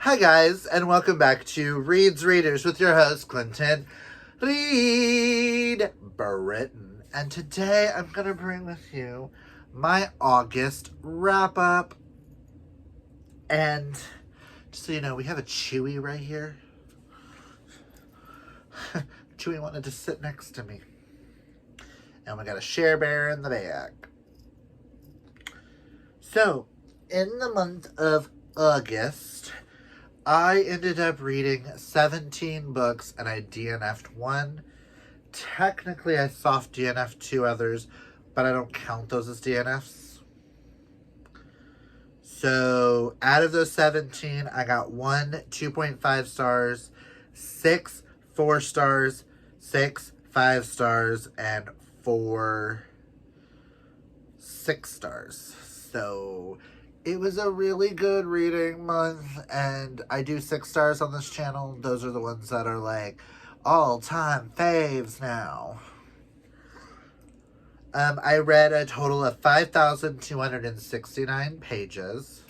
Hi, guys, and welcome back to Reed's Readers with your host, Clinton Reed Britton. And today I'm going to bring with you my August wrap up. And just so you know, we have a Chewy right here. Chewy wanted to sit next to me. And we got a Share Bear in the back. So, in the month of August, I ended up reading 17 books and I DNF'd one. Technically, I soft DNF'd two others, but I don't count those as DNFs. So, out of those 17, I got 1 2.5 stars, 6 4 stars, 6 5 stars, and 4 6 stars. So, it was a really good reading month, and I do 6 stars on this channel. Those are the ones that are like all-time faves now. I read a total of 5,269 pages.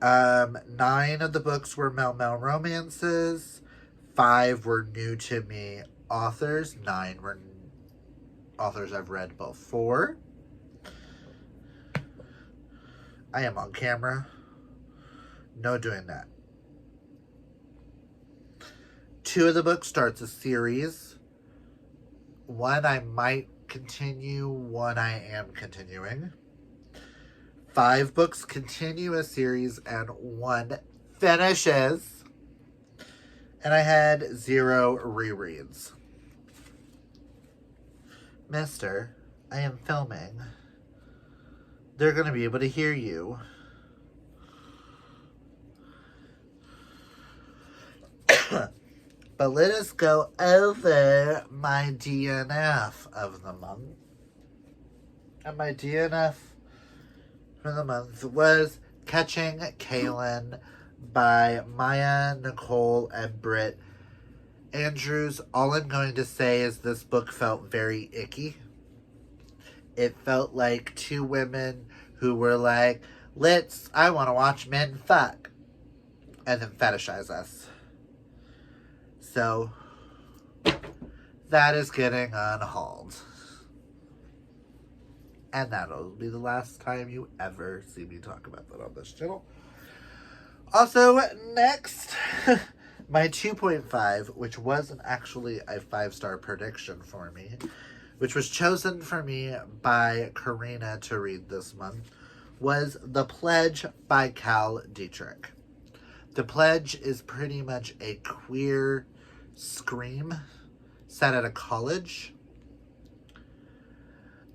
9 of the books were Mel romances. 5 were new to me authors. 9 were authors I've read before. I am on camera. No doing that. 2 of the books starts a series. 1 I might continue, 1 I am continuing. 5 books continue a series and 1 finishes. And I had 0 rereads. Mister, I am filming. They're going to be able to hear you. But let us go over my DNF of the month. And my DNF for the month was Catching Kaylin by Maya, Nicole, and Britt Andrews. All I'm going to say is this book felt very icky. It felt like 2 women who were like, I want to watch men fuck. And then fetishize us. So, that is getting unhauled. And that'll be the last time you ever see me talk about that on this channel. Also, next, my 2.5, which wasn't actually a 5-star prediction for me, which was chosen for me by Karina to read this month, was The Pledge by Cal Dietrich. The Pledge is pretty much a queer scream set at a college.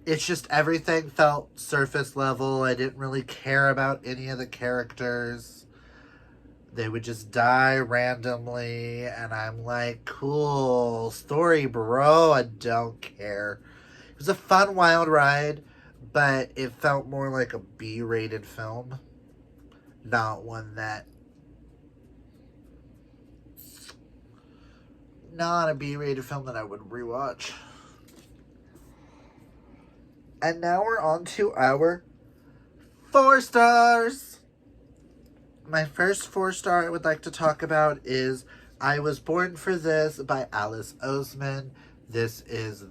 It's just everything felt surface level. I didn't really care about any of the characters. They would just die randomly, and I'm like, cool story, bro. I don't care. It was a fun, wild ride, but it felt more like a B-rated film, not one that... Not a B-rated film that I would rewatch. And now we're on to our 4 stars. My first 4-star I would like to talk about is I Was Born for This by Alice Oseman. This is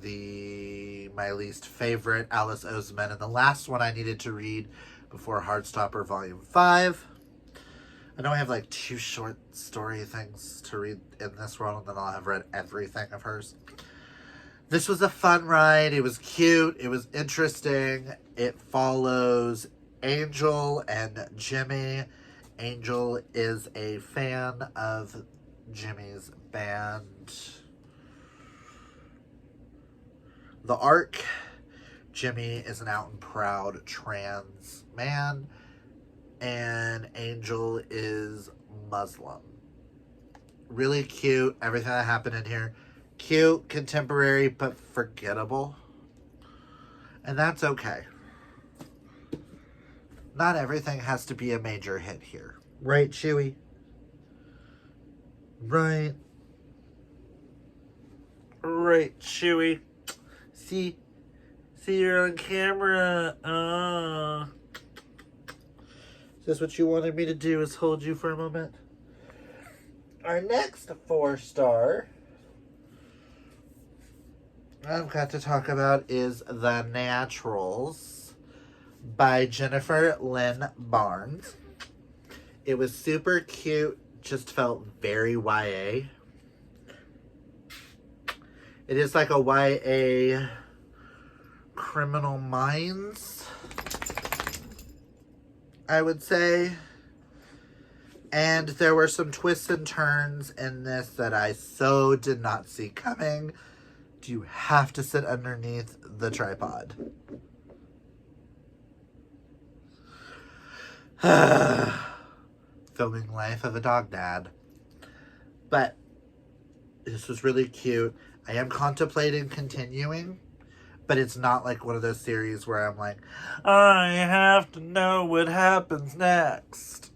my least favorite Alice Oseman, and the last one I needed to read before Heartstopper Volume 5. I know I have like 2 short story things to read in this world, and then I'll have read everything of hers. This was a fun ride. It was cute. It was interesting. It follows Angel and Jimmy. Angel is a fan of Jimmy's band, The Ark. Jimmy is an out and proud trans man, and Angel is Muslim. Really cute. Everything that happened in here. Cute, contemporary, but forgettable. And that's okay. Not everything has to be a major hit here. Right, Chewy? Right. Right, Chewy. See, you're on camera. Is this what you wanted me to do, is hold you for a moment? Our next 4-star I've got to talk about is The Naturals by Jennifer Lynn Barnes. It was super cute, just felt very YA. It is like a YA Criminal Minds, I would say. And there were some twists and turns in this that I so did not see coming. Do you have to sit underneath the tripod? Filming life of a dog dad. But this was really cute. I am contemplating continuing, but it's not like one of those series where I'm like, I have to know what happens next.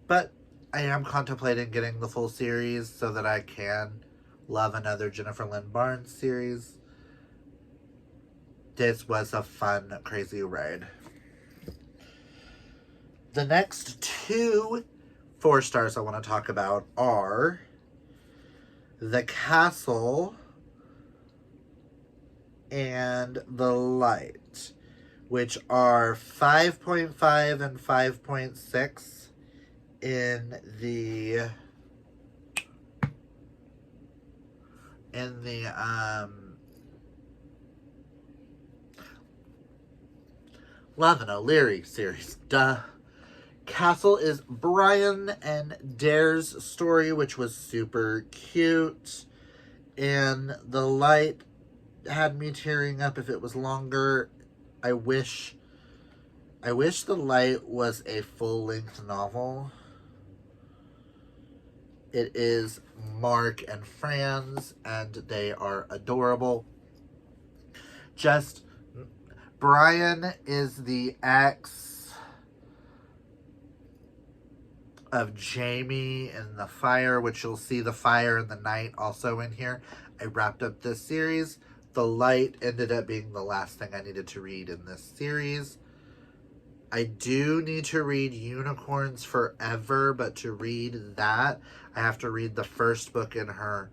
But I am contemplating getting the full series so that I can love another Jennifer Lynn Barnes series. This was a fun, crazy ride. The next 2 4-stars I want to talk about are The Castle and The Light, which are 5.5 and 5.6 in the Love and O'Leary series. Duh. Castle is Brian and Dare's story, which was super cute. And The Light had me tearing up if it was longer. I wish The Light was a full-length novel. It is Mark and Franz, and they are adorable. Just, Brian is the ex of Jamie in The Fire, which you'll see The Fire and the Night also in here. I wrapped up this series. The Light ended up being the last thing I needed to read in this series. I do need to read Unicorns Forever, but to read that, I have to read the first book in her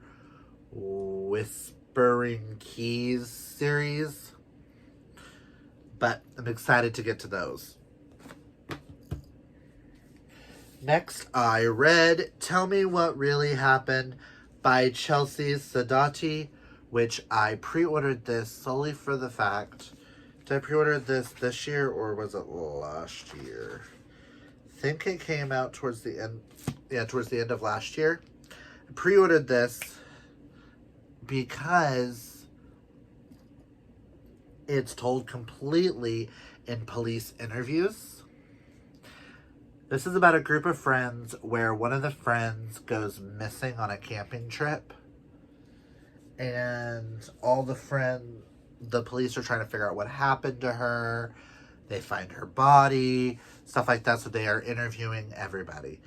Whispering Keys series. But I'm excited to get to those. Next, I read Tell Me What Really Happened by Chelsea Sadati, which I pre-ordered this solely for the fact... Did I pre-order this year, or was it last year? I think it came out towards the end. Yeah, towards the end of last year. I pre-ordered this because it's told completely in police interviews. This is about a group of friends where one of the friends goes missing on a camping trip. And all the police are trying to figure out what happened to her. They find her body, stuff like that. So they are interviewing everybody.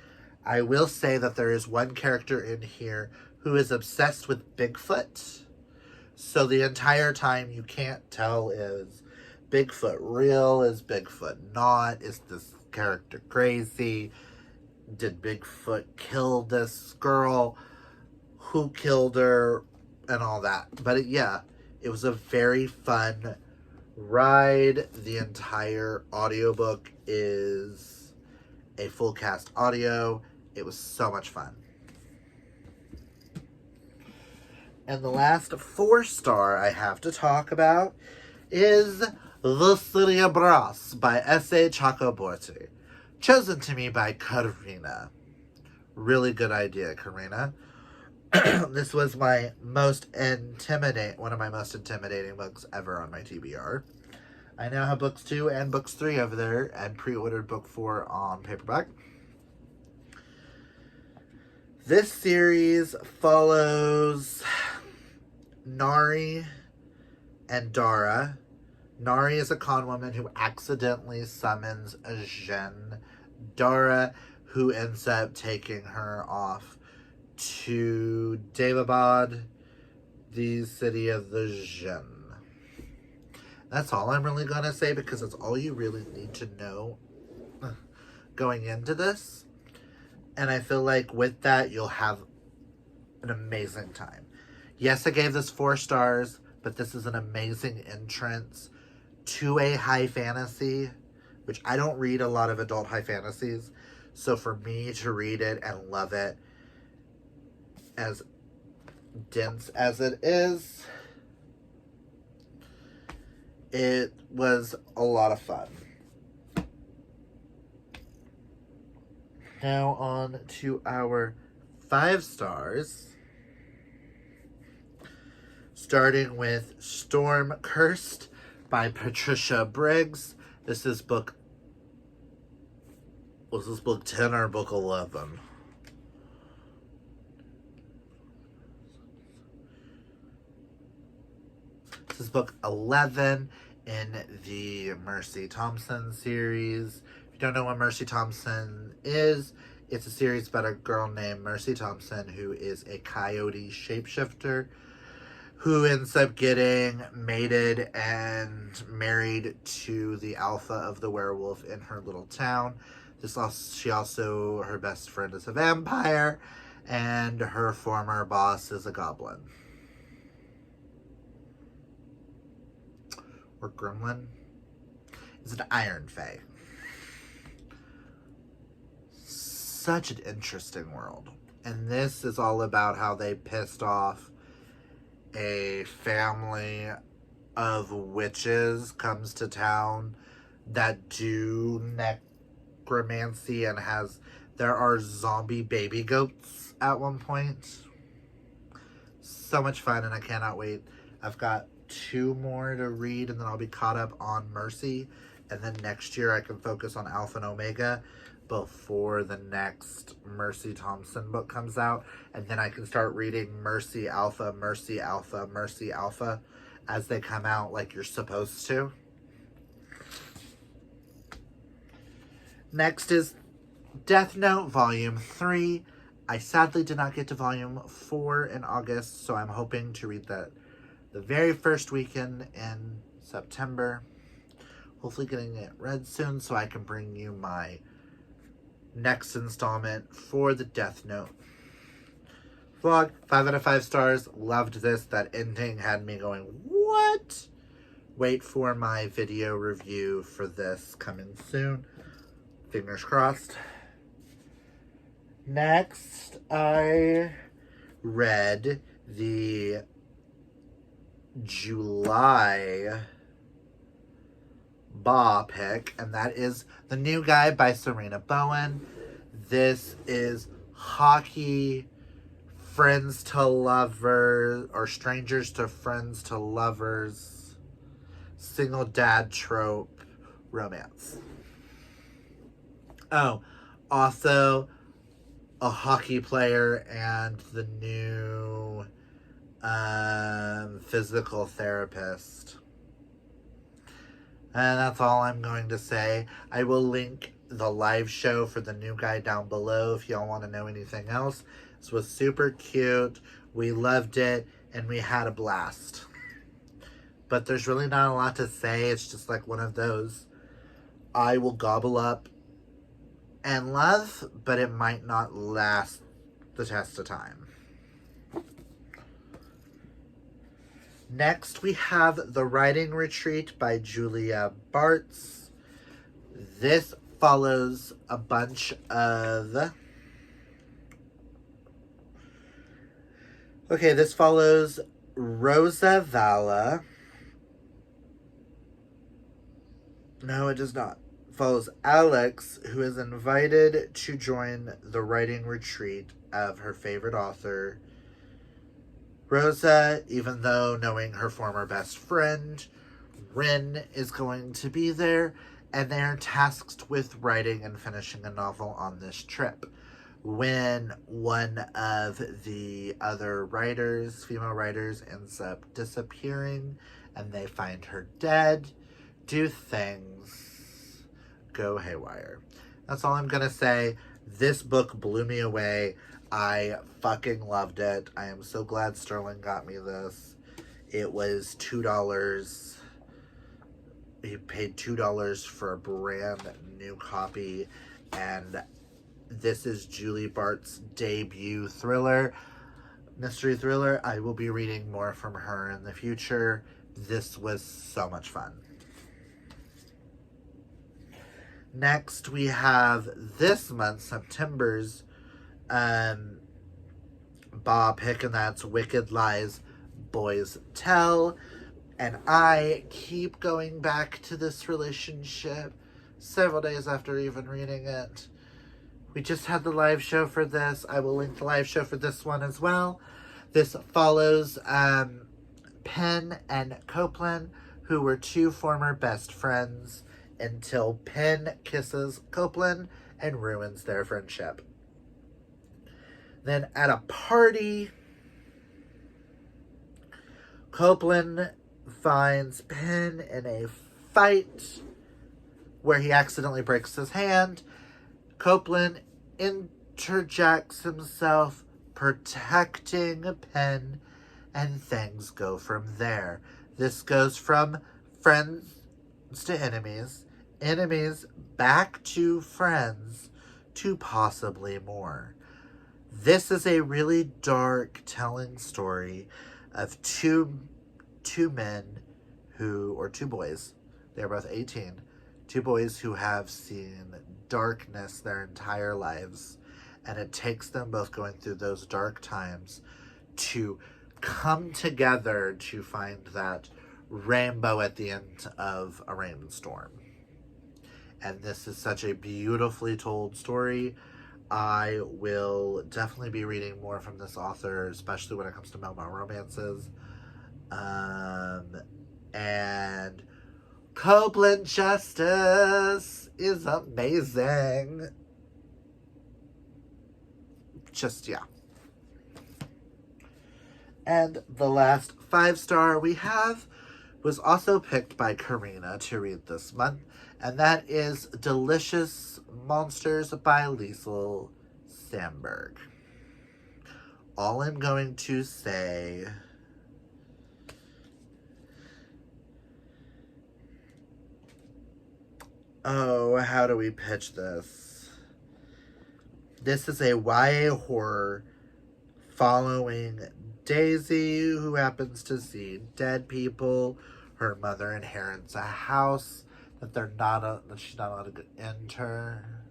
I will say that there is one character in here who is obsessed with Bigfoot. So the entire time you can't tell, is Bigfoot real? Is Bigfoot not? Is this character crazy? Did Bigfoot kill this girl? Who killed her? And all that. But it was a very fun ride. The entire audiobook is a full cast audio. It was so much fun. And the last 4-star I have to talk about is The Cerebras by S.A. Chakraborty. Chosen to me by Karina. Really good idea, Karina. This was one of my most intimidating books ever on my TBR. I now have books 2 and books 3 over there, and pre-ordered book 4 on paperback. This series follows Nari and Dara. Nari is a con woman who accidentally summons a Jinn. Dara, who ends up taking her off to Daevabad, the city of the Jinn. That's all I'm really going to say, because that's all you really need to know going into this. And I feel like with that, you'll have an amazing time. Yes, I gave this 4 stars, but this is an amazing entrance to a high fantasy, which I don't read a lot of adult high fantasies. So for me to read it and love it, as dense as it is, it was a lot of fun. Now on to our 5 stars. Starting with Storm Cursed by Patricia Briggs. This is book... Was this book 10 or book 11? This is book 11 in the Mercy Thompson series. If you don't know what Mercy Thompson is, it's a series about a girl named Mercy Thompson who is a coyote shapeshifter who ends up getting mated and married to the alpha of the werewolf in her little town. Her best friend is a vampire, and her former boss is a goblin. Or gremlin. Is an Iron Fae. Such an interesting world. And this is all about how they pissed off a family of witches comes to town that do necromancy and there are zombie baby goats at one point. So much fun, and I cannot wait. I've got 2 more to read, and then I'll be caught up on Mercy, and then next year I can focus on Alpha and Omega before the next Mercy Thompson book comes out, and then I can start reading Mercy Alpha, Mercy Alpha, Mercy Alpha as they come out, like you're supposed to. Next is Death Note Volume 3. I sadly did not get to Volume 4 in August, so I'm hoping to read that the very first weekend in September. Hopefully getting it read soon so I can bring you my next installment for the Death Note vlog. 5 out of 5 stars. Loved this. That ending had me going, what? Wait for my video review for this coming soon. Fingers crossed. Next, I read the July Ba pick, and that is The New Guy by Serena Bowen. This is hockey friends to lovers, or strangers to friends to lovers, single dad trope romance. Oh, also a hockey player and the new physical therapist. And that's all I'm going to say. I will link the live show for The New Guy down below if y'all want to know anything else. This was super cute. We loved it, and we had a blast. But there's really not a lot to say. It's just like one of those I will gobble up and love, but it might not last the test of time. Next, we have The Writing Retreat by Julia Bartz. This follows a bunch of... Okay, this follows Rosa Vala. No, it does not. Follows Alex, who is invited to join the writing retreat of her favorite author, Rosa, even though knowing her former best friend, Rin, is going to be there, and they are tasked with writing and finishing a novel on this trip. When one of the other writers, female writers, ends up disappearing, and they find her dead, do things go haywire. That's all I'm gonna say. This book blew me away. I fucking loved it. I am so glad Sterling got me this. It was $2. He paid $2 for a brand new copy. and this is Julie Bart's debut thriller, mystery thriller. I will be reading more from her in the future. This was so much fun. Next, we have this month, September's Bob pick, and that's Wicked Lies Boys Tell. And I keep going back to this relationship several days after even reading it. We just had the live show for this. I will link the live show for this one as well. This follows Penn and Copeland, who were two former best friends, until Penn kisses Copeland and ruins their friendship. Then at a party, Copeland finds Penn in a fight where he accidentally breaks his hand. Copeland interjects himself, protecting Penn, and things go from there. This goes from friends to enemies, enemies back to friends, to possibly more. This is a really dark telling story of two men who, or two boys, they're both 18, two boys who have seen darkness their entire lives, and it takes them both going through those dark times to come together to find that rainbow at the end of a rainstorm. And this is such a beautifully told story. I will definitely be reading more from this author, especially when it comes to memoir romances. And Copeland Justice is amazing. Just, yeah. And the last 5-star we have was also picked by Karina to read this month, and that is Delicious Monsters by Liesl Sandberg. All I'm going to say how do we pitch this? This is a YA horror following Daisy, who happens to see dead people. Her mother inherits a house that she's not allowed to enter.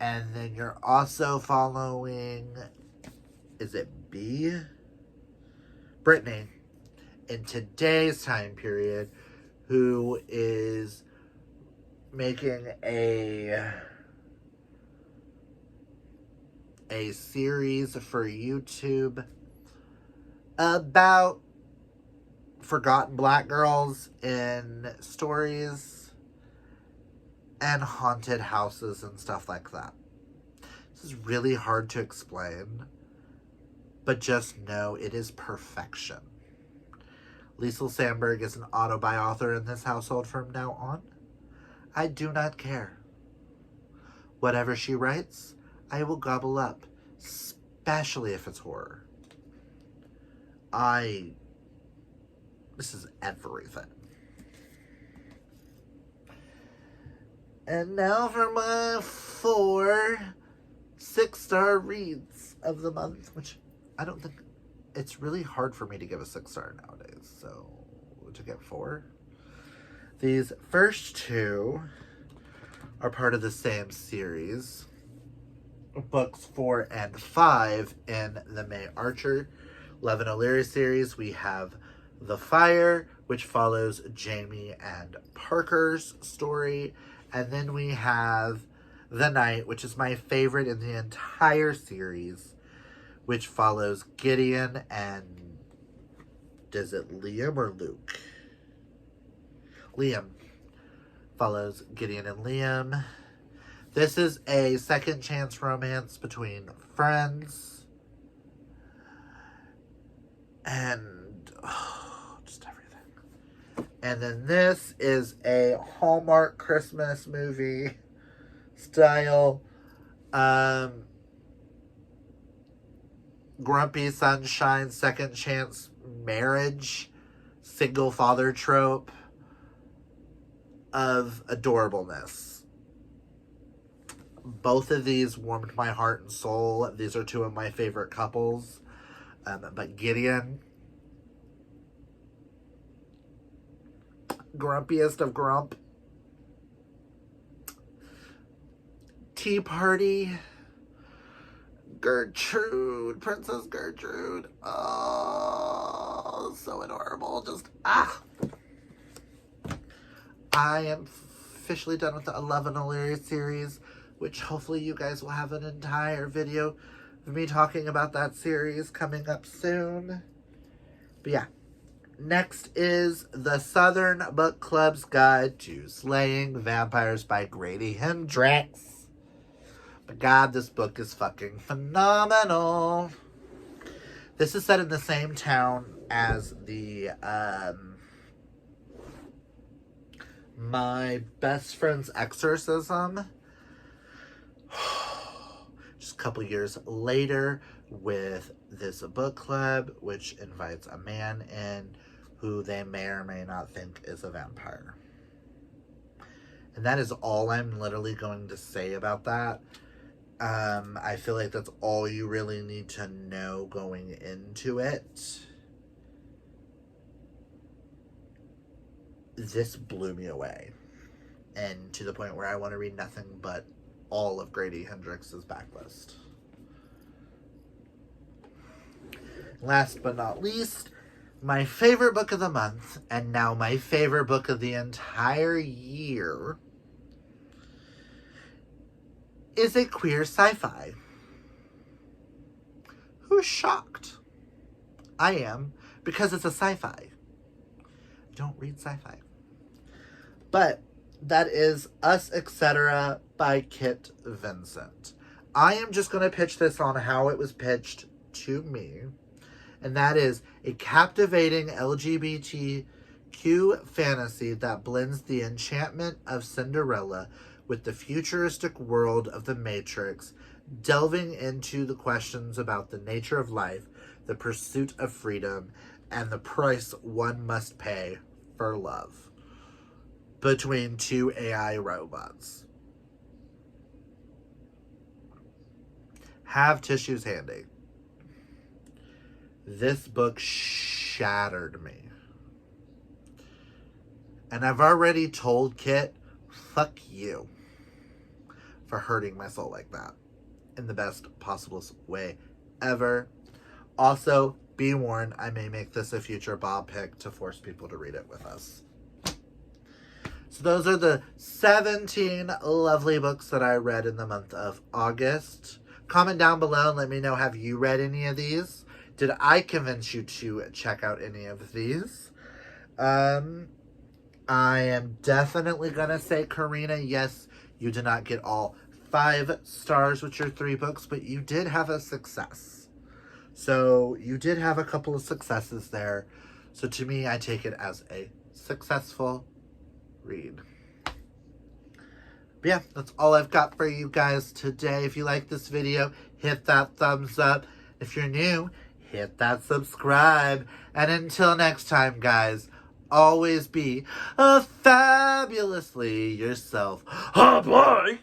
And then you're also following, is it B? Brittany, in today's time period, who is making a series for YouTube about forgotten black girls in stories and haunted houses and stuff like that. This is really hard to explain, but just know it is perfection. Liesl Sandberg is an auto-buy author in this household from now on. I do not care. Whatever she writes, I will gobble up, especially if it's horror. This is everything. And now for my 4 6-star reads of the month, which I don't think, it's really hard for me to give a 6-star nowadays, so to get 4. These first 2 are part of the same series. Books 4 and 5 in the May Archer Levin O'Leary series. We have The Fire, which follows Jamie and Parker's story. And then we have The Night, which is my favorite in the entire series, which follows Gideon and, is it Liam or Luke? Liam. Follows Gideon and Liam. This is a second chance romance between friends. And just everything. And then this is a Hallmark Christmas movie style Grumpy Sunshine second chance marriage single father trope of adorableness. Both of these warmed my heart and soul. These are two of my favorite couples. But Gideon, grumpiest of grump. Tea Party, Gertrude, Princess Gertrude. Oh, so adorable. I am officially done with the Love and Illyria series, which hopefully you guys will have an entire video of me talking about that series coming up soon. But yeah, next is The Southern Book Club's Guide to Slaying Vampires by Grady Hendrix. But God, this book is fucking phenomenal. This is set in the same town as the My Best Friend's Exorcism. Just a couple years later, with this book club, which invites a man in who they may or may not think is a vampire. And that is all I'm literally going to say about that. I feel like that's all you really need to know going into it. This blew me away. And to the point where I want to read nothing but all of Grady Hendrix's backlist. Last but not least, my favorite book of the month, and now my favorite book of the entire year, is a queer sci-fi. Who's shocked? I am, because it's a sci-fi. I don't read sci-fi. But that is Us, Etc. by Kit Vincent. I am just going to pitch this on how it was pitched to me. And that is a captivating LGBTQ fantasy that blends the enchantment of Cinderella with the futuristic world of The Matrix, delving into the questions about the nature of life, the pursuit of freedom, and the price one must pay for love between two AI robots. Have tissues handy. This book shattered me. And I've already told Kit, fuck you for hurting my soul like that in the best possible way ever. Also, be warned, I may make this a future Bob pick to force people to read it with us. So those are the 17 lovely books that I read in the month of August. Comment down below and let me know, have you read any of these? Did I convince you to check out any of these? I am definitely going to say, Karina, yes, you did not get all 5 stars with your 3 books, but you did have a success. So you did have a couple of successes there. So to me, I take it as a successful read. But yeah, that's all I've got for you guys today. If you like this video, hit that thumbs up. If you're new, hit that subscribe. And until next time, guys, always be fabulously yourself. Oh boy!